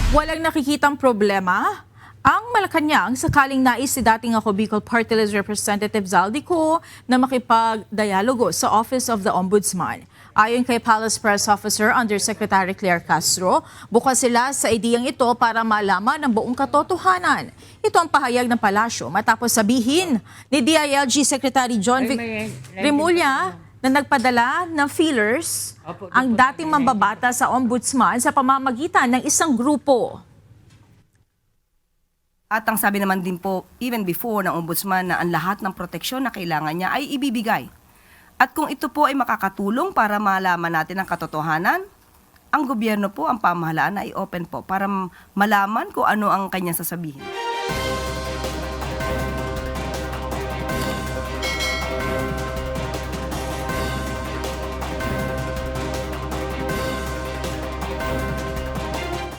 Walang nakikitang problema ang Malacanang sakaling nais si dating ako Bicol Party List Representative Zaldico na makipagdialogo sa Office of the Ombudsman. Ayon kay Palace Press Officer Undersecretary Claire Castro, bukas sila sa ideyang ito para malaman ang buong katotohanan. Ito ang pahayag ng palasyo matapos sabihin ni DILG Secretary John Remulla na nagpadala ng feelers ang dating mambabata sa ombudsman sa pamamagitan ng isang grupo. At ang sabi naman din po, even before ng ombudsman na ang lahat ng proteksyon na kailangan niya ay ibibigay. At kung ito po ay makakatulong para malaman natin ang katotohanan, ang gobyerno po, ang pamahalaan ay open po para malaman kung ano ang kanyang sasabihin.